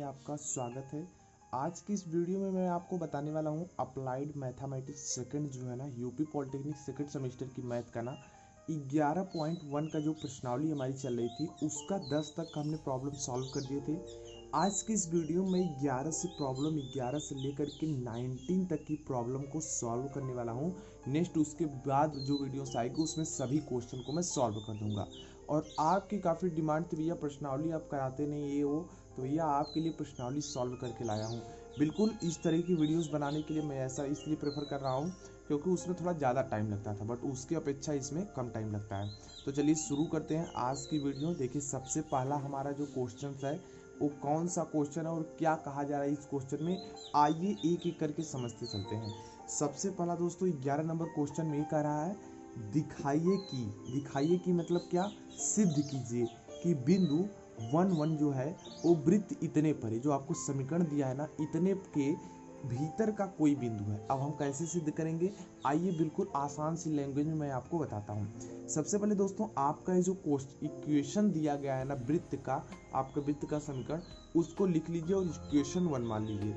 आपका स्वागत है। आज की इस वीडियो में मैं आपको बताने वाला हूँ अप्लाइड मैथमेटिक्स सेकंड जो है ना यूपी पॉलिटेक्निक सेकंड सेमेस्टर की मैथ का ना 11.1 का जो प्रश्नावली हमारी चल रही थी उसका 10 तक हमने प्रॉब्लम सॉल्व कर दिए थे। आज की इस वीडियो में 11 से लेकर के 19 तक की प्रॉब्लम को सॉल्व करने वाला हूँ। नेक्स्ट उसके बाद जो वीडियोस आएगी उसमें सभी क्वेश्चन को मैं सॉल्व कर दूंगा। और आपकी काफ़ी डिमांड थी भैया प्रश्नावली आप कराते नहीं ये वो, तो भैया आपके लिए प्रश्नावली सॉल्व करके लाया हूँ। बिल्कुल इस तरह की वीडियोस बनाने के लिए मैं ऐसा इसलिए प्रेफर कर रहा हूँ क्योंकि उसमें थोड़ा ज़्यादा टाइम लगता था, बट उसकी अपेक्षा इसमें कम टाइम लगता है। तो चलिए शुरू करते हैं आज की वीडियो। देखिए सबसे पहला हमारा जो क्वेश्चन है वो कौन सा क्वेश्चन है और क्या कहा जा रहा है इस क्वेश्चन में, आइए एक एक करके समझते चलते हैं। सबसे पहला दोस्तों 11 नंबर क्वेश्चन में कह रहा है दिखाइए कि मतलब क्या, सिद्ध कीजिए कि बिंदु 1 जो है वो वृत्त इतने पर है, जो आपको समीकरण दिया है ना इतने के भीतर का कोई बिंदु है। अब हम कैसे सिद्ध करेंगे, आइए बिल्कुल आसान सी लैंग्वेज में मैं आपको बताता हूँ। सबसे पहले दोस्तों आपका जो इक्वेशन दिया गया है ना वृत्त का, आपका वृत्त का समीकरण उसको लिख लीजिए और इक्वेशन 1 मान लीजिए।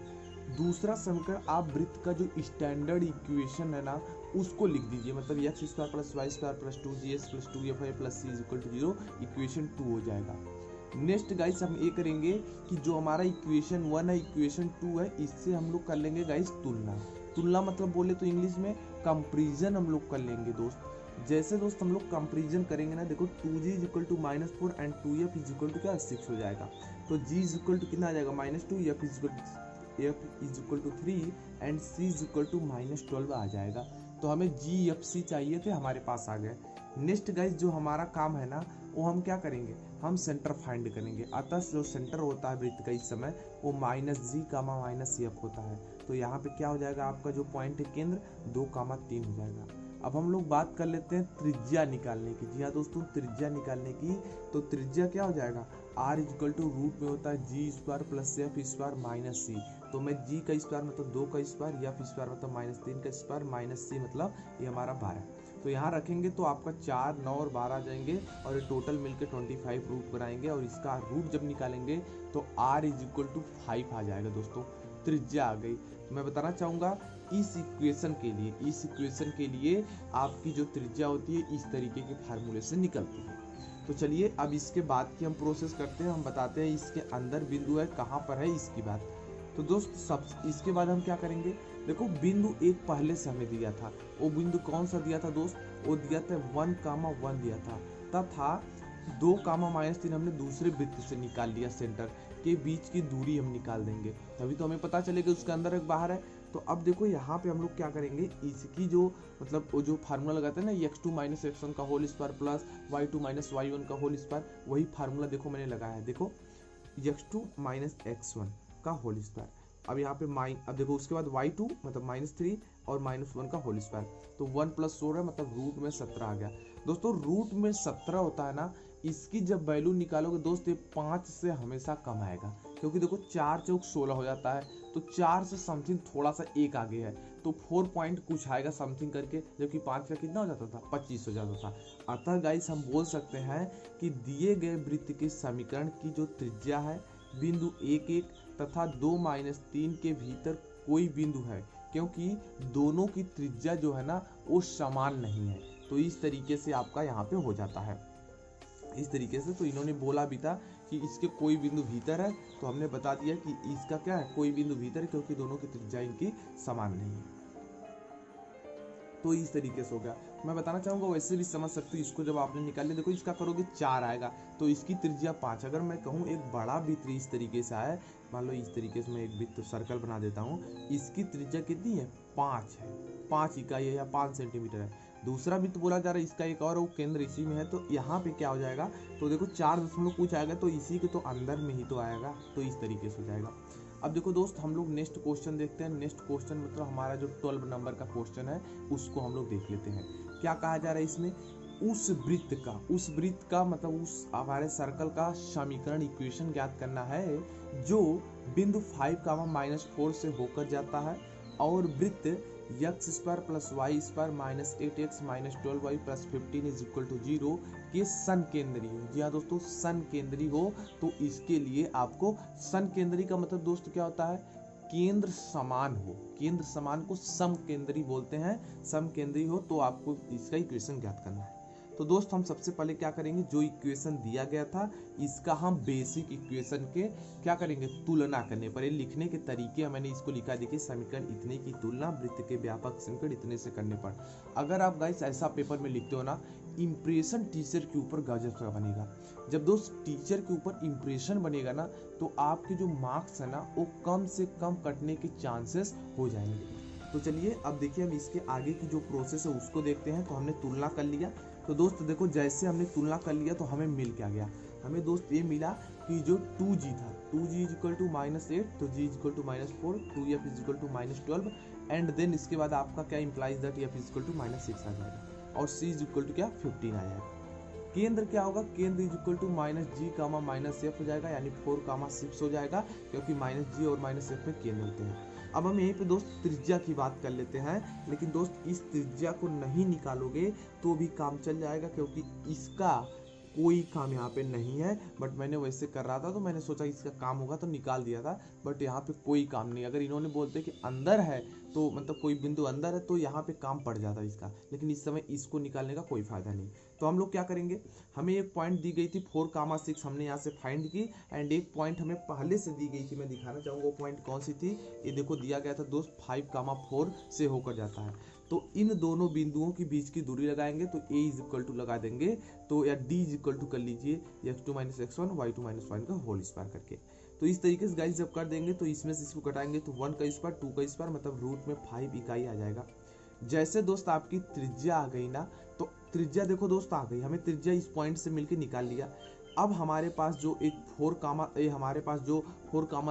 दूसरा समीकरण आप वृत्त का जो स्टैंडर्ड इक्वेशन है ना उसको लिख दीजिए, मतलब x square plus Y square plus 2gx plus 2fy plus c equal to 0 equation 2 हो जाएगा। नेक्स्ट गाइस हम ये करेंगे कि जो हमारा इक्वेशन 1 है इक्वेशन 2 है इससे हम लोग कर लेंगे गाइस तुलना मतलब बोले तो इंग्लिश में कंपैरिजन हम लोग कर लेंगे दोस्त। जैसे दोस्त हम लोग कंपैरिजन करेंगे ना, देखो 2g is equal to -4 and 2f is equal to क्या 6 हो जाएगा। तो g इज इक्वल टू कितना आ जाएगा -2, f is equal to 3 and c is equal to -12 आ जाएगा। तो हमें g f c चाहिए थे, हमारे पास आ गए। नेक्स्ट गाइस जो हमारा काम है ना वो हम क्या करेंगे, हम सेंटर फाइंड करेंगे। अतः जो सेंटर होता है वृत्त का इस समय वो -g, -f होता है। तो यहाँ पे क्या हो जाएगा, आपका जो पॉइंट है केंद्र 2, 3 हो जाएगा। अब हम लोग बात कर लेते हैं त्रिज्या निकालने की। जी हाँ दोस्तों, त्रिज्या निकालने की, तो त्रिज्या क्या हो जाएगा, r इक्वल टू रूट में होता है g square plus f square minus c। तो मैं g का स्क्वायर मतलब 2 का स्क्वायर, f स्क्वायर मतलब -3 का स्क्वायर माइनस c मतलब ये हमारा 12। तो यहाँ रखेंगे तो आपका 4, 9 और 12 आ जाएंगे और ये टोटल मिलकर 25 रूट बनाएंगे और इसका रूट जब निकालेंगे तो r इज इक्वल टू 5 आ जाएगा दोस्तों, त्रिज्या आ गई। मैं बताना चाहूँगा इस इक्वेशन के लिए आपकी जो त्रिज्या होती है इस तरीके के फार्मूले से निकलती है। तो चलिए अब इसके बाद की हम प्रोसेस करते हैं, हम बताते हैं इसके अंदर बिंदु है कहाँ पर है इसकी बात। तो दोस्त सब इसके बाद हम क्या करेंगे, देखो बिंदु एक पहले से हमें दिया था, वो बिंदु कौन सा दिया था दोस्त, वो दिया था 1, 1 दिया था तथा 2, -3 हमने दूसरे वृत्त से निकाल लिया। सेंटर के बीच की दूरी हम निकाल देंगे तभी तो हमें पता चलेगा उसके अंदर एक बाहर है। तो अब देखो यहाँ पे हम लोग क्या करेंगे, इसकी जो मतलब वो जो फार्मूला लगाते हैं ना x2 - x1 का whole square plus y2 - y1 का होल स्क्वायर, वही फार्मूला देखो मैंने लगाया है। देखो x2 - x1 का होल स्क्वायर, अब यहाँ पे अब देखो उसके बाद y2 मतलब -3 और -1 का होल स्क्वायर, तो 1 + 4 है मतलब रूट में 17 आ गया। दोस्तों रूट में 17 होता है ना, इसकी जब वैल्यू निकालोगे दोस्त ये 5 से हमेशा कम आएगा, क्योंकि देखो 4 × 4 = 16 हो जाता है, तो 4 से समथिंग थोड़ा सा एक आगे है तो 4 पॉइंट कुछ आएगा समथिंग करके, जबकि 5 का कितना हो जाता था 25 हो जाता था। अतः गाइस हम बोल सकते हैं कि दिए गए वृत्त के समीकरण की जो त्रिज्या है बिंदु 1, तथा 2, -3 के भीतर कोई बिंदु है, क्योंकि दोनों की त्रिज्या जो है ना वो समान नहीं है। तो इस तरीके से आपका यहाँ पे हो जाता है, इस तरीके से। तो इन्होंने बोला भी था कि इसके कोई बिंदु भीतर है, तो हमने बता दिया कि इसका क्या है, कोई बिंदु भीतर है, क्योंकि दोनों की त्रिज्या इनकी समान नहीं है। तो इस तरीके से हो गया। मैं बताना चाहूँगा वैसे भी समझ सकते हो इसको, जब आपने निकाल लिया देखो इसका करोगे 4 आएगा तो इसकी त्रिज्या 5। अगर मैं कहूँ एक बड़ा वृत्त इस तरीके से आए, मान लो इस तरीके से मैं एक वृत्त सर्कल बना देता हूँ, इसकी त्रिज्या कितनी है 5 है, 5 इकाई है या 5 सेंटीमीटर है। दूसरा वृत्त बोला जा रहा है इसका एक और, वो केंद्र इसी में है, तो यहाँ पे क्या हो जाएगा, तो देखो 4 दशमलव कुछ आएगा तो इसी के तो अंदर में ही तो आएगा, तो इस तरीके से हो जाएगा। अब देखो दोस्त हम लोग नेक्स्ट क्वेश्चन देखते हैं। नेक्स्ट क्वेश्चन मतलब हमारा जो 12 नंबर का क्वेश्चन है उसको हम लोग देख लेते हैं। क्या कहा जा रहा है इसमें, उस वृत्त का मतलब उस हमारे सर्कल का समीकरण इक्वेशन ज्ञात करना है जो बिंदु 5, -4 से होकर जाता है और वृत्त x square plus Y square minus 8x minus 12y plus 15 is equal to 0 के सन केंद्रीय हो। जी हाँ दोस्तों, सन केंद्रीय हो तो इसके लिए आपको, सन केंद्रीय का मतलब दोस्त क्या होता है, केंद्र समान हो। केंद्र समान को सम केंद्रीय बोलते हैं। सम केंद्रीय हो तो आपको इसका इक्वेशन ज्ञात करना है। तो दोस्त हम सबसे पहले क्या करेंगे, जो इक्वेशन दिया गया था इसका हम बेसिक इक्वेशन के क्या करेंगे, तुलना करने पर। ये लिखने के तरीके मैंने इसको लिखा, देखिए समीकरण इतने की तुलना वृत्त के व्यापक समीकरण इतने से करने पर। अगर आप गाइस ऐसा पेपर में लिखते हो ना, इंप्रेशन टीचर के ऊपर गजब का बनेगा। जब दोस्त टीचर के ऊपर इंप्रेशन बनेगा ना, तो आपके जो मार्क्स है ना वो कम से कम कटने के चांसेस हो जाएंगे। तो चलिए अब देखिए, हम इसके आगे की जो प्रोसेस है उसको देखते हैं। तो हमने तुलना कर लिया। तो दोस्त देखो, जैसे हमने तुलना कर लिया तो हमें मिल क्या गया, हमें दोस्त ये मिला कि जो 2g था, 2g इज इक्वल टू -8, तो g is equal to -4, 2f is equal to -12 and then इसके बाद आपका क्या implies that f is equal to -6 आ जाएगा और c इज इक्वल टू क्या 15 आ जाएगा। केंद्र क्या होगा, केंद्र is equal to -g, -f हो जाएगा, यानी 4, 6 हो जाएगा, क्योंकि -g और -f में केंद्र होते हैं। अब हम यहीं पे दोस्त त्रिज्या की बात कर लेते हैं, लेकिन दोस्त इस त्रिज्या को नहीं निकालोगे तो भी काम चल जाएगा, क्योंकि इसका कोई काम यहाँ पे नहीं है। बट मैंने वैसे कर रहा था तो मैंने सोचा इसका काम होगा तो निकाल दिया था, बट यहाँ पे कोई काम नहीं। अगर इन्होंने बोलते कि अंदर है तो मतलब कोई बिंदु अंदर है तो यहाँ पे काम पड़ जाता इसका, लेकिन इस समय इसको निकालने का कोई फायदा नहीं। तो हम लोग क्या करेंगे, हमें एक पॉइंट दी गई थी 4, 6 हमने यहाँ से फाइंड की, एंड एक पॉइंट हमें पहले से दी गई थी, मैं दिखाना चाहूँगा वो पॉइंट कौन सी थी। ये देखो दिया गया था दोस्त 5, 4 से होकर जाता है। तो इन दोनों बिंदुओं के बीच की दूरी लगाएंगे तो a इज इक्वल टू लगा देंगे, तो या d इज इक्वल टू कर लीजिए x2 - x1 y2 - y का होल स्क्वायर करके। तो इस तरीके से गाइस जब कर देंगे तो इसमें से इसको घटाएंगे तो 1 का स्क्वायर 2 का स्क्वायर मतलब रूट में 5 इकाई आ जाएगा। जैसे दोस्त आपकी त्रिज्या आ गई ना, तो त्रिज्या देखो दोस्त आ गई, हमें त्रिज्या इस पॉइंट से मिलके निकाल लिया। अब हमारे पास जो एक 4,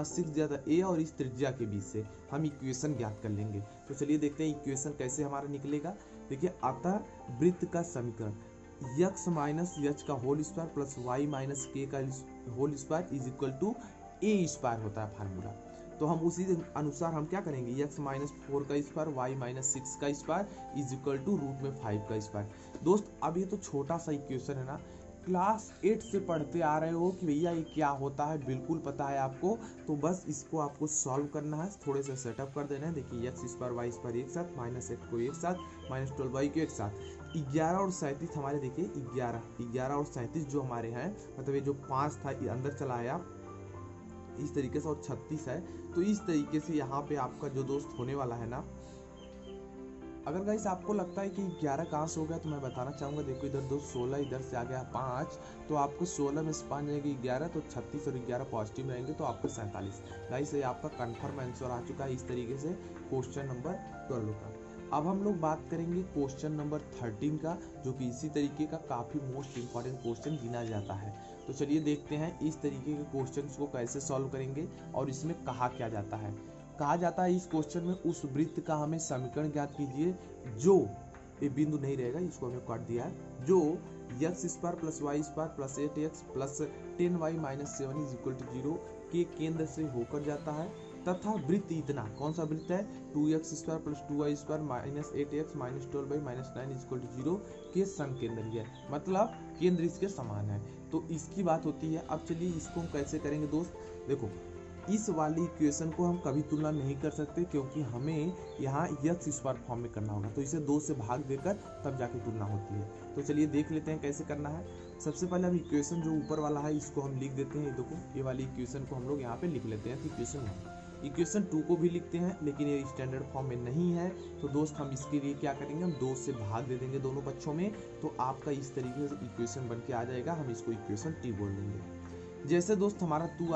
6 दिया था a और इस त्रिज्या के बीच से हम इक्वेशन ज्ञात कर लेंगे। तो चलिए देखते हैं इक्वेशन कैसे हमारा निकलेगा। देखिए, अतः वृत्त का समीकरण x माइनस h का whole square plus y minus k का whole square is equal to a square होता है फार्मूला। तो हम उसी अनुसार हम क्या करेंगे, x माइनस 4 का स्क्वायर y माइनस 6 का square is equal to root में 5 का स्क्वायर। दोस्त अब ये तो छोटा सा इक्वेशन है ना, क्लास 8 से पढ़ते आ रहे हो कि भैया ये क्या होता है, बिल्कुल पता है आपको। तो बस इसको आपको सॉल्व करना है, थोड़े से सेटअप कर देना है। देखिए x स्क्वायर y स्क्वायर एक साथ, -8 को एक साथ, -12y को एक साथ, 11 और 37 हमारे, देखिए 11 और 37 जो हमारे हैं, मतलब ये जो 5 था ये अंदर चला आया इस तरीके से, और 36 है। तो इस तरीके से यहाँ पे आपका जो दोस्त होने वाला है ना, अगर गाइस आपको लगता है कि 11 कहाँ से हो गया तो मैं बताना चाहूँगा। देखो इधर 2 16, इधर से आ गया 5, तो आपको 16 में से 5 जाएगी 11, तो 36 और 11 पॉजिटिव रहेंगे तो आपको 47। गाइस ये आपका कंफर्म आंसर आ चुका है इस तरीके से क्वेश्चन नंबर 12 का। अब हम लोग बात करेंगे क्वेश्चन नंबर 13 का, जो कि इसी तरीके का काफ़ी मोस्ट इंपॉर्टेंट क्वेश्चन गिना जाता है। तो चलिए देखते हैं इस तरीके के क्वेश्चन को कैसे सॉल्व करेंगे और इसमें कहा क्या जाता है। कहा जाता है इस क्वेश्चन में उस वृत्त का हमें समीकरण ज्ञात कीजिए जो, ये बिंदु नहीं रहेगा इसको हमें काट दिया है, जो x square plus Y square plus 8x plus 10y minus 7 is equal to 0 के केंद्र से होकर जाता है, तथा वृत्त इतना, कौन सा वृत्त है, 2x square plus 2y square minus 8x minus 12y minus 9 is equal to 0 के समकेंद्रीय है, मतलब केंद्र इसके समान है। तो इसकी बात होती है। अब चलिए इसको हम कैसे करेंगे दोस्त, देखो इस वाली इक्वेशन को हम कभी तुलना नहीं कर सकते, क्योंकि हमें यहाँ x स्क्वायर फॉर्म में करना होगा, तो इसे 2 से भाग देकर तब जाके तुलना होती है। तो चलिए देख लेते हैं कैसे करना है। सबसे पहले हम इक्वेशन जो ऊपर वाला है इसको हम लिख देते हैं। ये देखो ये वाली इक्वेशन को हम लोग यहाँ पे लिख लेते हैं। तो इक्वेशन 2 को भी लिखते हैं, लेकिन ये स्टैंडर्ड फॉर्म में नहीं है, तो दोस्त हम इसके लिए क्या करेंगे, हम 2 से भाग दे देंगे दोनों पक्षों में, तो आपका इस तरीके से इक्वेशन बन के आ जाएगा। हम इसको इक्वेशन टी बोल देंगे। जैसे दोस्त हमारा 2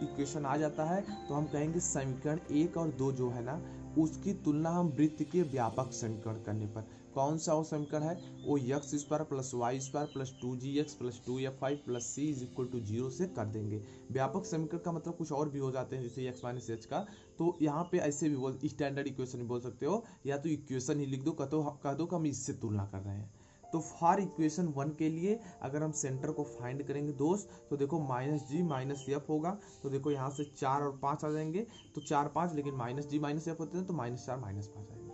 इक्वेशन आ जाता है तो हम कहेंगे समीकरण 1 और 2 जो है ना, उसकी तुलना हम वृत्त के व्यापक समीकरण करने पर, कौन सा वो समीकरण है, वो x square plus Y square plus 2gx plus 2f5 plus c is equal to 0 से कर देंगे। व्यापक समीकरण का मतलब कुछ और भी हो जाते हैं, जैसे x माइनस h का, तो यहाँ पे ऐसे भी बोल, स्टैंडर्ड इक्वेशन भी बोल सकते हो, या तो इक्वेशन ही लिख दो, कह दो कि हम इससे तुलना कर रहे हैं। तो फॉर इक्वेशन 1 के लिए अगर हम सेंटर को फाइंड करेंगे दोस्त, तो देखो -g माइनस f होगा, तो देखो यहाँ से 4 और 5 आ जाएंगे, तो 4 5, लेकिन -g माइनस f होते हैं तो -4 -5 आएंगे।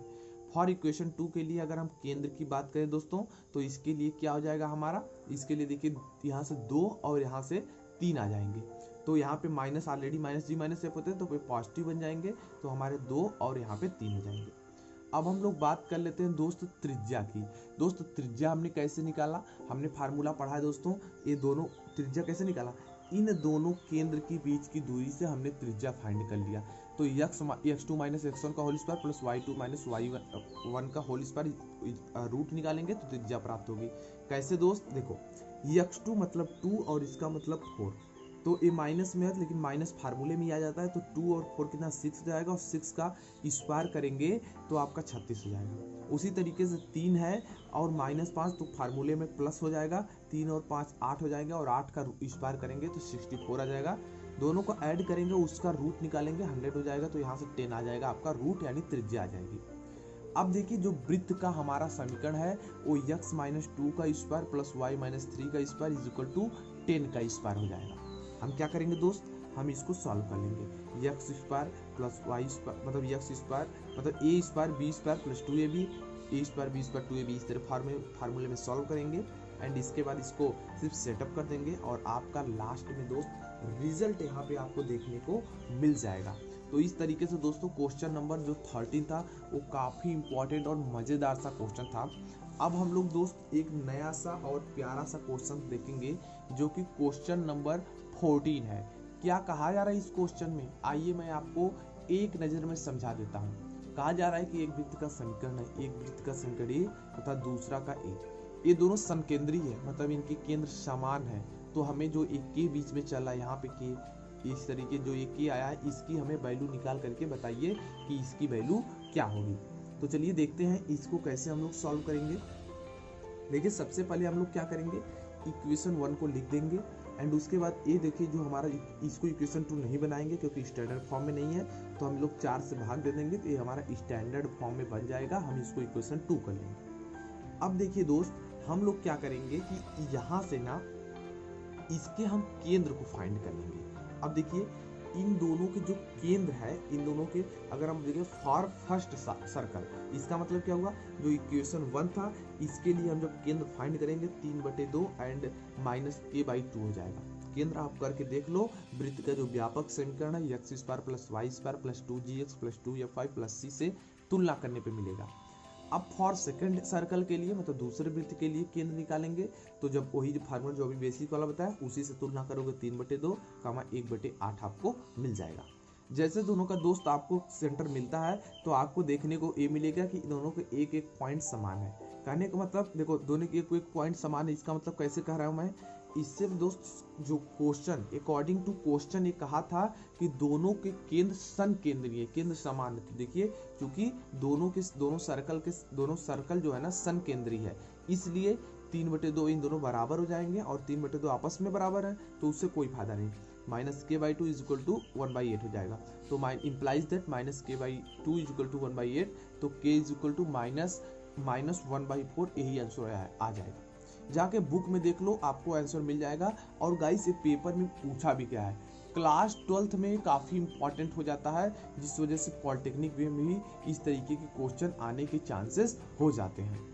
फॉर इक्वेशन 2 के लिए अगर हम केंद्र की बात करें दोस्तों, तो इसके लिए क्या हो जाएगा हमारा, इसके लिए देखिए यहाँ से 2 और यहाँ से 3 आ जाएंगे, तो यहाँ पे माइनस ऑलरेडी माइनस जी माइनस एफ होते हैं, तो पे पॉजिटिव बन जाएंगे, तो हमारे 2 और यहाँ पे 3 हो जाएंगे। अब हम लोग बात कर लेते हैं दोस्त त्रिज्या की। दोस्त त्रिज्या हमने कैसे निकाला, हमने फार्मूला पढ़ा है दोस्तों, ये दोनों त्रिज्या कैसे निकाला, इन दोनों केंद्र के बीच की दूरी से हमने त्रिज्या फाइंड कर लिया। तो x2 माइनस x1 का whole square plus y2 minus y1 का होल स्क्वायर रूट निकालेंगे तो त्रिज्या प्राप्त होगी। कैसे दोस्त, देखो x2 मतलब 2 और इसका मतलब 4, तो ये माइनस में है लेकिन माइनस फार्मूले में आ जाता है, तो 2 और 4 कितना 6 हो जाएगा, और 6 का स्क्वायर करेंगे तो आपका 36 हो जाएगा। उसी तरीके से 3 है और -5, तो फार्मूले में प्लस हो जाएगा, 3 और 5 8 हो जाएगा, और 8 का स्क्वायर करेंगे तो 64 आ जाएगा। दोनों को ऐड करेंगे, उसका रूट निकालेंगे, 100 हो जाएगा, तो यहाँ से 10 आ जाएगा आपका रूट, यानी त्रिज्या आ जाएगी। अब देखिए जो वृत्त का हमारा समीकरण है वो x माइनस 2 का स्क्वायर प्लस y माइनस 3 का स्क्वायर इज इक्वल टू 10 का स्क्वायर हो जाएगा। हम क्या करेंगे दोस्त, हम इसको सॉल्व कर लेंगे, x square plus y square मतलब x स्क्वायर मतलब a square b square plus 2ab, a square b square 2ab, इस तरह फार्मूले में सॉल्व करेंगे एंड इसके बाद इसको सिर्फ सेटअप कर देंगे और आपका लास्ट में दोस्त रिजल्ट यहाँ पे आपको देखने को मिल जाएगा। तो इस तरीके से दोस्तों क्वेश्चन नंबर जो 13 था वो काफ़ी इंपॉर्टेंट और मज़ेदार सा क्वेश्चन था। अब हम लोग दोस्त एक नया सा और प्यारा सा क्वेश्चन देखेंगे जो कि क्वेश्चन नंबर 14 है। क्या कहा जा रहा है इस क्वेश्चन में, आइए मैं आपको एक नज़र में समझा देता हूँ। कहा जा रहा है कि एक वृत्त का समीकरण है, एक वृत्त का समीकरण ए तथा दूसरा का ए, ये दोनों समकेंद्रीय है, मतलब इनके केंद्र समान है। तो हमें जो एक के बीच में चला यहाँ पे के, इस तरीके जो ये के आया है इसकी हमें वैल्यू निकाल करके बताइए कि इसकी वैल्यू क्या होगी। तो चलिए देखते हैं इसको कैसे हम लोग सॉल्व करेंगे। देखिए सबसे पहले हम लोग क्या करेंगे, इक्वेशन 1 को लिख देंगे एंड उसके बाद ये देखिए जो हमारा इसको इक्वेशन 2 नहीं बनाएंगे क्योंकि स्टैंडर्ड फॉर्म में नहीं है, तो हम लोग 4 से भाग दे देंगे तो ये हमारा स्टैंडर्ड फॉर्म में बन जाएगा, हम इसको इक्वेशन 2 कर लेंगे। अब देखिए दोस्त हम लोग क्या करेंगे कि यहाँ से ना इसके हम केंद्र को फाइंड कर लेंगे। अब देखिए इन दोनों के जो केंद्र है, इन दोनों के अगर हम देखें फॉर फर्स्ट सर्कल, इसका मतलब क्या हुआ, जो इक्वेशन 1 था इसके लिए हम जब केंद्र फाइंड करेंगे 3/2 एंड माइनस a/2 हो जाएगा। केंद्र आप करके देख लो, वृत्त का जो व्यापक समीकरण है x square plus y square plus 2gx plus 2fy plus c से तुलना करने पे मिलेगा। अब फॉर सेकंड सर्कल के लिए मतलब दूसरे वृत्त के लिए केंद्र निकालेंगे, तो जब वही जो फार्मूला जो अभी बेसिक वाला बताया उसी से तुलना करोगे 3/2 कामा 1/8 आपको मिल जाएगा। जैसे दोनों का दोस्त आपको सेंटर मिलता है तो आपको देखने को ये मिलेगा कि दोनों के एक एक पॉइंट समान है। कहने का मतलब देखो दोनों के एक एक पॉइंट समान है, इसका मतलब कैसे कह रहा हूँ मैं, इससे दोस्त जो क्वेश्चन अकॉर्डिंग टू क्वेश्चन ये कहा था कि दोनों के केंद्र सन केंद्रीय, केंद्र समान है। तो देखिए क्योंकि दोनों सर्कल जो है ना सन केंद्रीय है, इसलिए 3/2 इन दोनों बराबर हो जाएंगे और 3/2 आपस में बराबर है तो उससे कोई फायदा नहीं। Minus k/2 is equal to 1/8 हो जाएगा, तो implies that minus k/2 is equal to 1/8, तो k is equal to minus 1/4 यही आंसर आ जाएगा। जाके बुक में देख लो आपको आंसर मिल जाएगा। और गाइस ये पेपर में पूछा भी क्या है, क्लास 12th में काफ़ी इंपॉर्टेंट हो जाता है, जिस वजह से पॉलिटेक्निक वे में भी इस तरीके के क्वेश्चन आने के चांसेस हो जाते हैं।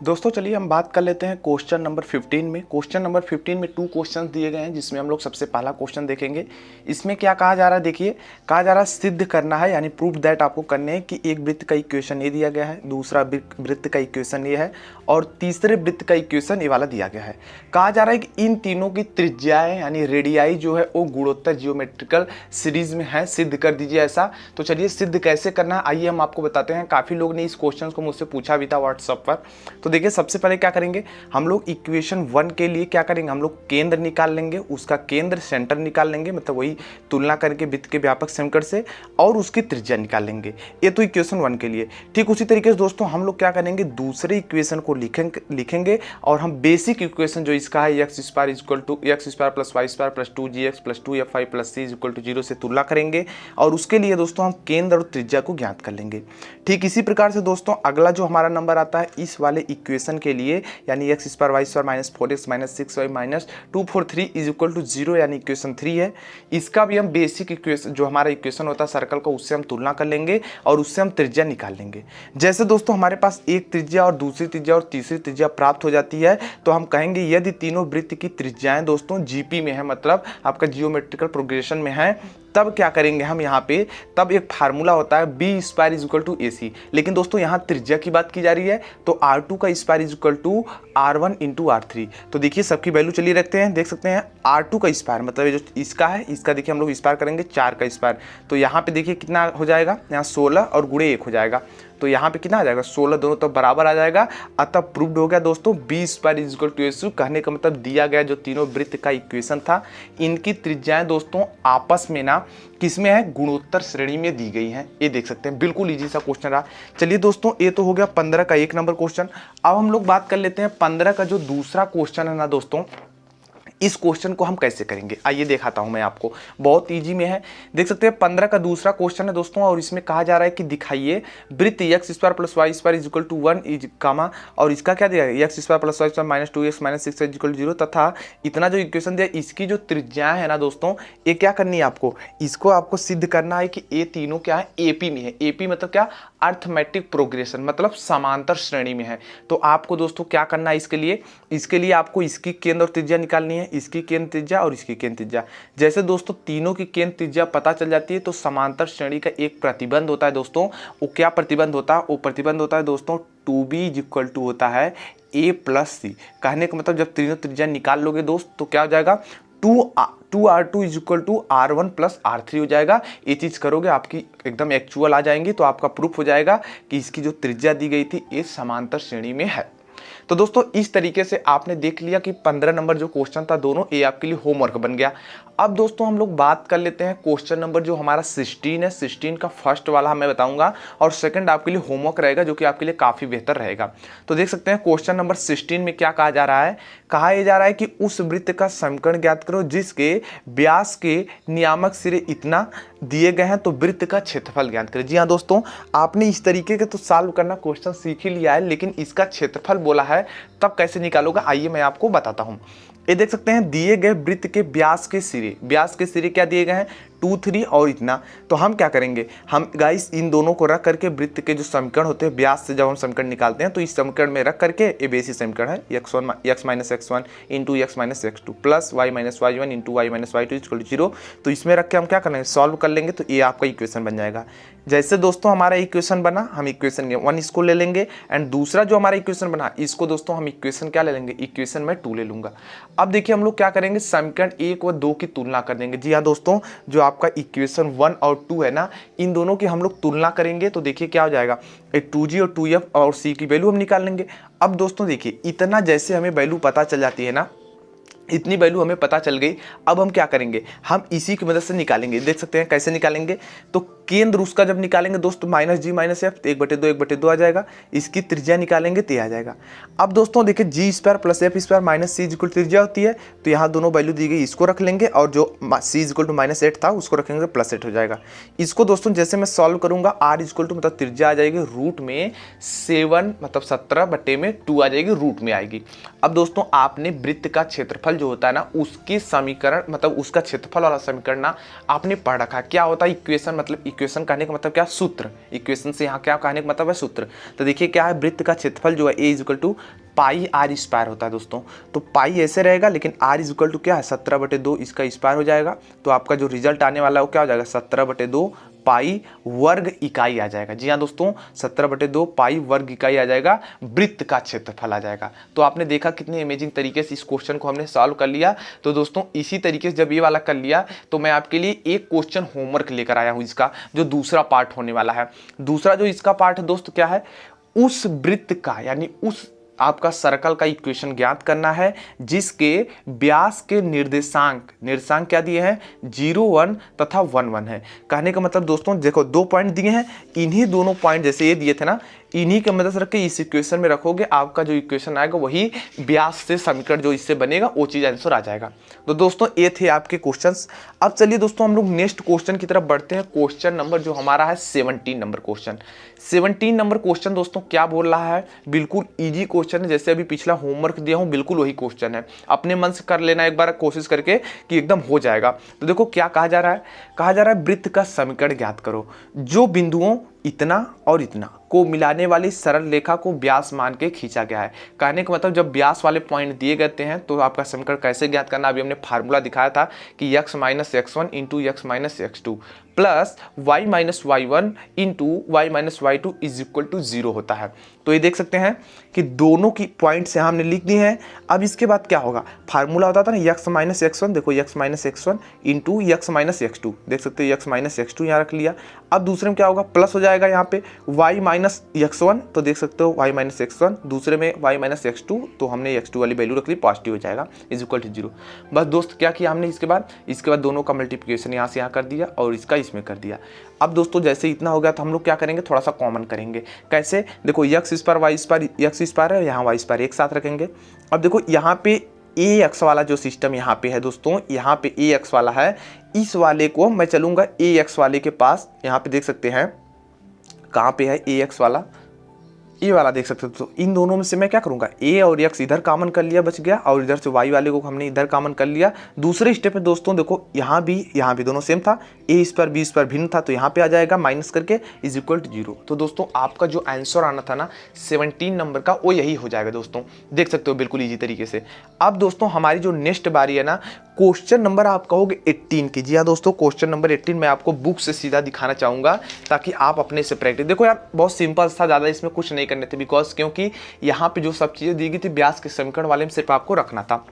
दोस्तों चलिए हम बात कर लेते हैं क्वेश्चन नंबर 15 में। क्वेश्चन नंबर 15 में 2 क्वेश्चन दिए गए हैं, जिसमें हम लोग सबसे पहला क्वेश्चन देखेंगे। इसमें क्या कहा जा रहा है, देखिए कहा जा रहा है सिद्ध करना है, यानी प्रूफ दैट आपको करने हैं कि एक वृत्त का इक्वेशन ये दिया गया है, दूसरा वृत्त का इक्वेशन ये है और तीसरे वृत्त का इक्वेशन ये वाला दिया गया है। कहा जा रहा है कि इन तीनों की त्रिज्याएं यानी रेडियाई जो है वो गुणोत्तर जियोमेट्रिकल सीरीज में है, सिद्ध कर दीजिए ऐसा। तो चलिए सिद्ध कैसे करना है आइए हम आपको बताते हैं। काफ़ी लोग ने इस क्वेश्चन को मुझसे पूछा भी था व्हाट्सएप पर। तो देखिए सबसे पहले क्या करेंगे, हम लोग इक्वेशन 1 के लिए क्या करेंगे, हम लोग केंद्र निकाल लेंगे, उसका केंद्र सेंटर निकाल लेंगे, मतलब वही तुलना करके वृत्त के व्यापक समीकरण से, और उसकी त्रिज्या निकाल लेंगे। ये तो इक्वेशन 1 के लिए। ठीक उसी तरीके से दोस्तों हम लोग क्या करेंगे, दूसरे इक्वेशन को लिखेंगे और हम बेसिक इक्वेशन जो इसका है x square equal to x square plus y square plus 2gx plus 2fy plus c equal to 0 से तुलना करेंगे और उसके लिए दोस्तों हम केंद्र और त्रिज्या को ज्ञात कर लेंगे। ठीक इसी प्रकार से दोस्तों अगला जो हमारा नंबर आता है, इस वाले इक्वेशन के लिए यानी x square y square minus 4x minus 6y minus 243 is equal to 0 यानी इक्वेशन 3 है। इसका भी हम बेसिक इक्वेशन जो हमारा इक्वेशन होता है सर्कल का उससे हम तुलना कर लेंगे और उससे हम त्रिज्या निकाल लेंगे। जैसे दोस्तों हमारे पास एक त्रिज्या और दूसरी त्रिज्या और तीसरी त्रिज्या प्राप्त हो जाती है तो हम कहेंगे यदि तीनों वृत्त की त्रिज्याएं दोस्तों जीपी में है, मतलब आपका जियोमेट्रिकल प्रोग्रेशन में है, तब क्या करेंगे हम यहाँ पे, तब एक फार्मूला होता है B square is equal to A C. लेकिन दोस्तों यहाँ त्रिज्या की बात की जा रही है तो R2 का square is equal to R1 into R3। तो देखिए सबकी वैल्यू चलिए रखते हैं, देख सकते हैं R2 का स्क्वायर मतलब ये जो इसका है इसका देखिए हम लोग स्क्वायर करेंगे 4 का स्क्वायर, तो यहाँ पे देखिए कितना हो जाएगा, यहाँ 16 और गुणे 1 हो जाएगा, तो यहाँ पे कितना आ जाएगा 16, दोनों तो बराबर आ जाएगा। अतः प्रूव्ड हो गया दोस्तों B square is equal to A C. कहने का मतलब दिया गया जो तीनों वृत्त का इक्वेशन था इनकी त्रिज्याएं दोस्तों आपस में ना किसमें है, गुणोत्तर श्रेणी में दी गई हैं। ये देख सकते हैं, बिल्कुल इजी सा क्वेश्चन रहा। चलिए दोस्तों ये तो हो गया 15 का 1 नंबर क्वेश्चन। अब हम लोग बात कर लेते हैं 15 का जो दूसरा क्वेश्चन है ना दोस्तों, इस क्वेश्चन को हम कैसे करेंगे आइए दिखाता हूं मैं आपको, बहुत इजी में है। देख सकते हैं 15 का दूसरा क्वेश्चन है दोस्तों और इसमें कहा जा रहा है कि दिखाइए वृत्त x square plus Y square is equal to 1 is comma, और इसका क्या दिया है X square plus Y square minus 2x minus 6 is equal to 0 तथा इतना जो इक्वेशन दिया इसकी जो त्रिज्याएं है ना दोस्तों ये क्या करनी है आपको, इसको आपको सिद्ध करना है कि ये तीनों क्या है एपी में है। एपी मतलब क्या, अर्थमेटिक प्रोग्रेशन मतलब समांतर श्रेणी में है। तो आपको दोस्तों क्या करना है इसके लिए आपको इसकी केंद्र और त्रिज्या निकालनी है, इसकी केंद्र त्रिज्या और इसकी केंद्र त्रिज्या। जैसे दोस्तों तीनों की केंद्र त्रिज्या पता चल जाती है तो समांतर श्रेणी का एक प्रतिबंध होता है दोस्तों, वो क्या प्रतिबंध होता है, वो प्रतिबंध होता है दोस्तों 2b इज इक्वल टू होता है a प्लस सी। कहने का मतलब जब तीनों त्रिज्या निकाल लोगे दोस्त तो क्या हो जाएगा 2r2 is equal to R1 plus R3 हो जाएगा। ये चीज़ करोगे आपकी एकदम एक्चुअल आ जाएंगी तो आपका प्रूफ हो जाएगा कि इसकी जो त्रिज्या दी गई थी ये समांतर श्रेणी में है। तो दोस्तों इस तरीके से आपने देख लिया कि 15 नंबर जो क्वेश्चन था दोनों ये आपके लिए होमवर्क बन गया। अब दोस्तों हम लोग बात कर लेते हैं क्वेश्चन नंबर जो हमारा 16 है। 16 का फर्स्ट वाला मैं बताऊंगा और सेकंड आपके लिए होमवर्क रहेगा जो कि आपके लिए काफ़ी बेहतर रहेगा। तो देख सकते हैं क्वेश्चन नंबर 16 में क्या कहा जा रहा है, कहा यह जा रहा है कि उस वृत्त का समीकरण ज्ञात करो जिसके व्यास के नियामक सिरे इतना दिए गए हैं तो वृत्त का क्षेत्रफल ज्ञात करें। जी हाँ दोस्तों, आपने इस तरीके के तो सॉल्व करना क्वेश्चन सीख ही लिया है, लेकिन इसका क्षेत्रफल बोला है तब कैसे निकालोगे आइए मैं आपको बताता हूँ। ये देख सकते हैं दिए गए वृत्त के व्यास के सिरे क्या दिए गए हैं 2, 3 और इतना। तो हम क्या करेंगे, हम गाइस इन दोनों को रख करके वृत्त के जो समीकरण होते हैं व्यास से जब हम समीकरण निकालते हैं तो इस समीकरण में रख करके ये बेसिक समीकरण है x minus x1 into x minus x2 plus y minus y1 into y minus y2 equal to 0। तो इसमें रख के हम क्या करेंगे सॉल्व कर लेंगे तो ये आपका इक्वेशन बन जाएगा। जैसे दोस्तों हमारा इक्वेशन बना हम इक्वेशन 1 इसको ले लेंगे एंड दूसरा जो हमारा इक्वेशन बना इसको दोस्तों हम इक्वेशन क्या ले लेंगे, इक्वेशन में 2 ले लूंगा। अब देखिए हम लोग क्या करेंगे समीकरण 1 व 2 की तुलना कर देंगे। जी हाँ दोस्तों, जो आपका इक्वेशन 1 और 2 है ना इन दोनों की हम लोग तुलना करेंगे तो देखिए क्या हो जाएगा 2g और 2f और c की वैल्यू हम निकाल लेंगे। अब दोस्तों देखिए इतना जैसे हमें वैल्यू पता चल जाती है ना, इतनी वैल्यू हमें पता चल गई। अब हम क्या करेंगे, हम इसी की मदद से निकालेंगे। देख सकते हैं कैसे निकालेंगे, तो केंद्र उसका जब निकालेंगे दोस्तों माइनस जी माइनस एफ 1/2 आ जाएगा। इसकी त्रिज्या निकालेंगे तो आ जाएगा। अब दोस्तों देखिए G square plus F square minus C equal त्रिज्या होती है, तो यहाँ दोनों वैल्यू दी गई इसको रख लेंगे और जो सी इक्वल टू -8 था उसको रखेंगे +8 हो जाएगा। इसको दोस्तों जैसे मैं सॉल्व करूंगा आर इक्वल टू मतलब त्रिज्या आ जाएगी रूट में 7 मतलब 17/2 आ जाएगी, रूट में आएगी। अब दोस्तों आपने वृत्त का क्षेत्रफल जो होता है ना उसकी समीकरण मतलब उसका क्षेत्रफल वाला समीकरण ना आपने पढ़ रखा। क्या होता है इक्वेशन, मतलब इक्वेशन कहने का मतलब क्या, सूत्र। इक्वेशन से यहाँ क्या कहने का मतलब है सूत्र। तो देखिए क्या है, वृत्त का क्षेत्रफल जो है A is equal to pi R square होता है दोस्तों। तो पाई ऐसे रहेगा लेकिन आर इज इक्वल टू क्या है 17/2 इसका स्क्वायर हो जाएगा। तो आपका जो रिजल्ट आने वाला है वो क्या हो जाएगा 17/2 पाई वर्ग इकाई आ जाएगा। जी हाँ दोस्तों 17/2 पाई वर्ग इकाई आ जाएगा, वृत्त का क्षेत्रफल आ जाएगा। तो आपने देखा कितने अमेजिंग तरीके से इस क्वेश्चन को हमने सॉल्व कर लिया। तो दोस्तों इसी तरीके से जब ये वाला कर लिया तो मैं आपके लिए एक क्वेश्चन होमवर्क लेकर आया हूँ इसका जो दूसरा पार्ट होने वाला है। दूसरा जो इसका पार्ट है दोस्तों क्या है, उस वृत्त का यानी उस आपका सर्कल का इक्वेशन ज्ञात करना है जिसके व्यास के निर्देशांक क्या दिए हैं 0, 1 तथा 1, 1 है। कहने का मतलब दोस्तों देखो 2 पॉइंट दिए हैं, इन्हीं दोनों पॉइंट जैसे ये दिए थे ना इन्हीं की मदद से रख के इस इक्वेशन में रखोगे, आपका जो इक्वेशन आएगा वही व्यास से समीकरण जो इससे बनेगा वो चीज आंसर आ जाएगा। तो दोस्तों ये थे आपके क्वेश्चंस। अब चलिए दोस्तों हम लोग नेक्स्ट क्वेश्चन की तरफ बढ़ते हैं। क्वेश्चन नंबर जो हमारा है 17 नंबर क्वेश्चन। 17 नंबर क्वेश्चन दोस्तों क्या बोल रहा है, बिल्कुल इजी क्वेश्चन क्वेश्चन है, जैसे अभी पिछला होमवर्क दिया हूँ बिल्कुल वही क्वेश्चन है। अपने मन से कर लेना एक बार कोशिश करके कि एकदम हो जाएगा। तो देखो क्या कहा जा रहा है, कहा जा रहा है वृत्त का समीकरण ज्ञात करो। जो बिंदुओं इतना और इतना को मिलाने वाली सरल रेखा को व्यास मान के खींचा गया है। कहने का मतलब जब व्यास वाले पॉइंट दिए गए हैं तो आपका समीकरण कैसे ज्ञात करना, अभी हमने फार्मूला दिखाया था कि x minus x1 into x minus x2 plus y minus y1 into y minus y2 is equal to 0 होता है। तो ये देख सकते हैं कि दोनों की पॉइंट्स यहाँ हमने लिख दी हैं। अब इसके बाद क्या होगा, फार्मूला होता था ना x माइनस x1, देखो x minus x1 into x minus x2, देख सकते हो x माइनस x2 यहाँ रख लिया। अब दूसरे में क्या होगा, प्लस हो जाएगा यहाँ पे y माइनस x1, तो देख सकते हो y माइनस x1, दूसरे में y माइनस x2, तो हमने x2 वाली वैल्यू रख ली, पॉजिटिव हो जाएगा, इज इक्वल टू 0। बस दोस्त क्या किया हमने इसके बाद दोनों का मल्टीप्लिकेशन यहाँ से यहाँ कर दिया और इसका इसमें कर दिया। अब दोस्तों जैसे इतना हो गया तो हम लोग क्या करेंगे, थोड़ा सा कॉमन करेंगे। कैसे, देखो x इस पर y इस पर x इस पर है, यहाँ y इस पर एक साथ रखेंगे। अब देखो यहाँ पे ax वाला जो सिस्टम यहाँ पे है दोस्तों, यहाँ पे ax वाला है, इस वाले को मैं चलूँगा ax वाले के पास। यहाँ पे देख सकते हैं कहाँ पे है ax वाला, ये वाला देख सकते हो। तो इन दोनों में से मैं क्या करूंगा, a और x इधर कॉमन कर लिया, बच गया, और इधर से y वाले को हमने इधर कॉमन कर लिया। दूसरे स्टेप में दोस्तों देखो यहाँ भी दोनों सेम था, a इस पर b इस पर भिन्न था, तो यहाँ पे आ जाएगा माइनस करके इज इक्वल टू 0। तो दोस्तों आपका जो आंसर आना था ना 17 नंबर का, वो यही हो जाएगा दोस्तों, देख सकते हो बिल्कुल ईजी तरीके से। अब दोस्तों हमारी जो नेक्स्ट बारी है ना, क्वेश्चन नंबर आप कहोगे 18 की। जी हाँ दोस्तों, क्वेश्चन नंबर 18 मैं आपको बुक से सीधा दिखाना चाहूंगा ताकि आप अपने से प्रैक्टिस। देखो यार बहुत सिंपल था, ज़्यादा इसमें कुछ नहीं करने थे, बिकॉज क्योंकि यहाँ पे जो सब चीज़ें दी गई थी व्यास के समीकरण वाले में सिर्फ आपको रखना था।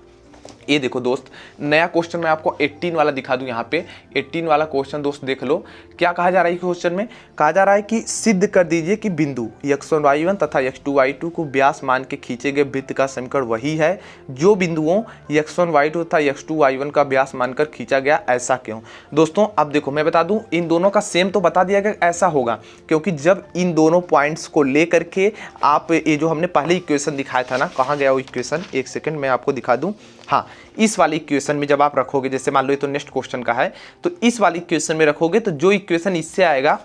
ये देखो दोस्त, नया क्वेश्चन मैं आपको 18 वाला दिखा दूं। यहाँ पे 18 वाला क्वेश्चन दोस्त देख लो, क्या कहा जा रहा है क्वेश्चन में, कहा जा रहा है कि सिद्ध कर दीजिए कि बिंदु x1 y1 तथा x2 y2 को व्यास मान के खींचे गए वृत्त का समीकरण वही है जो बिंदुओं x1 y2 तथा x2 y1 का व्यास मानकर खींचा गया, ऐसा क्यों। दोस्तों अब देखो मैं बता दूं, इन दोनों का सेम तो बता दिया गया, ऐसा होगा क्योंकि जब इन दोनों पॉइंट्स को लेकर के आप ये जो हमने पहले इक्वेशन दिखाया था ना, कहाँ गया वो इक्वेशन, एक सेकेंड मैं आपको दिखा दूं। हाँ, इस वाली इक्वेशन में जब आप रखोगे, जैसे मान लो ये तो नेक्स्ट क्वेश्चन का है, तो इस वाली इक्वेशन में रखोगे तो जो इक्वेशन इससे आएगा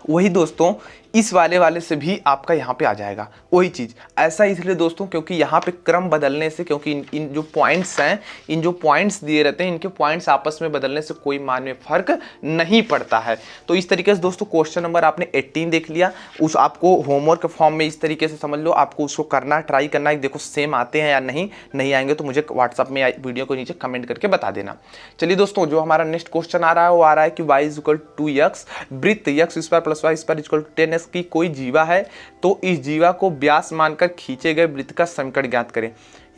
वही दोस्तों इस वाले से भी आपका यहाँ पे आ जाएगा वही चीज़। ऐसा इसलिए दोस्तों क्योंकि यहाँ पे क्रम बदलने से, क्योंकि इन जो पॉइंट्स हैं, इन जो पॉइंट्स दिए रहते हैं, इनके पॉइंट्स आपस में बदलने से कोई मान में फर्क नहीं पड़ता है। तो इस तरीके से दोस्तों क्वेश्चन नंबर आपने 18 देख लिया, उस आपको होमवर्क फॉर्म में इस तरीके से समझ लो, आपको उसको करना, ट्राई करना है, देखो सेम आते हैं या नहीं आएंगे तो मुझे व्हाट्सअप में वीडियो को नीचे कमेंट करके बता देना। चलिए दोस्तों, जो हमारा नेक्स्ट क्वेश्चन आ रहा है वो आ रहा है कि y is equal to 2x, वृत्त x square plus y square equal to 10x की कोई जीवा है तो इस जीवा को व्यास मानकर खींचे गए वृत्त का समीकरण ज्ञात करें।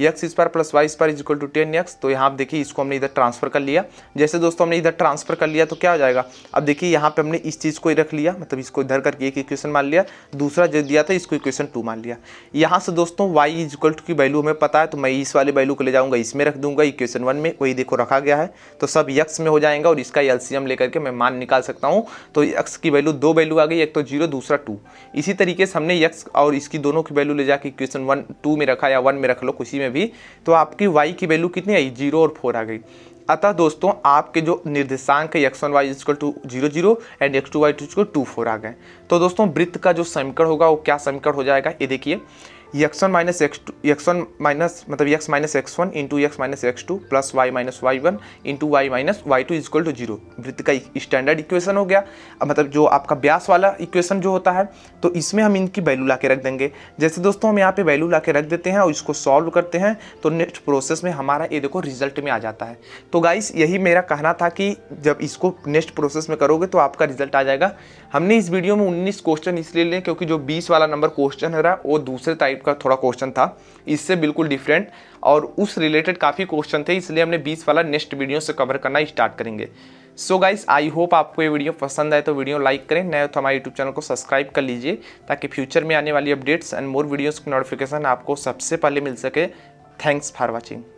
x square plus Y square is equal to 10x, तो यहाँ आप देखिए इसको हमने इधर ट्रांसफर कर लिया। जैसे दोस्तों हमने इधर ट्रांसफर कर लिया तो क्या हो जाएगा, अब देखिए यहाँ पे हमने इस चीज़ को रख लिया, मतलब इसको इधर करके एक इक्वेशन मान लिया, दूसरा जो दिया था इसको इक्वेशन 2 मान लिया। यहाँ से दोस्तों y इज इक्वल टू की वैल्यू हमें पता है, तो मैं इस वाले वैल्यू को ले जाऊँगा, इसमें रख दूंगा इक्वेशन 1 में, वही देखो रखा गया है, तो सब x में हो जाएगा और इसका एलसीएम लेकर के मैं मान निकाल सकता हूँ। तो x की वैल्यू 2 वैल्यू आ गई, एक तो 0 दूसरा 2। इसी तरीके से हमने x और इसकी दोनों की वैल्यू ले जाकर इक्वेशन 1 2 में रखा या 1 में रख लो, किसी में भी, तो आपकी y की वैल्यू कितनी आई, 0 और 4 आ गई। अतः दोस्तों आपके जो निर्देशांक है x1 y equal to 0 0 and x2 y equal to 2 4 आ गए। तो दोस्तों वृत्त का जो समीकरण होगा वो क्या समीकरण हो जाएगा, ये देखिए x1 माइनस x1 माइनस मतलब x minus x1 into x minus x2 plus y minus y1 into y minus y2 equal to 0। वृत्त का स्टैंडर्ड इक्वेशन हो गया, मतलब जो आपका व्यास वाला इक्वेशन जो होता है, तो इसमें हम इनकी वैल्यू ला के रख देंगे। जैसे दोस्तों हम यहाँ पे वैल्यू ला के रख देते हैं और इसको सॉल्व करते हैं तो नेक्स्ट प्रोसेस में हमारा ये देखो रिजल्ट में आ जाता है। तो गाइस यही मेरा कहना था कि जब इसको नेक्स्ट प्रोसेस में करोगे तो आपका रिजल्ट आ जाएगा। हमने इस वीडियो में 19 क्वेश्चन इसलिए लिए क्योंकि जो 20 वाला नंबर क्वेश्चन है रहा वो दूसरे टाइप का थोड़ा क्वेश्चन था, इससे बिल्कुल डिफरेंट, और उस रिलेटेड काफ़ी क्वेश्चन थे, इसलिए हमने 20 वाला नेक्स्ट वीडियो से कवर करना स्टार्ट करेंगे। सो गाइस आई होप आपको ये वीडियो पसंद आए तो वीडियो लाइक करें, नए तो हमारे यूट्यूब चैनल को सब्सक्राइब कर लीजिए ताकि फ्यूचर में आने वाली अपडेट्स एंड मोर वीडियोज़ की नोटिफिकेशन आपको सबसे पहले मिल सके। Thanks for watching.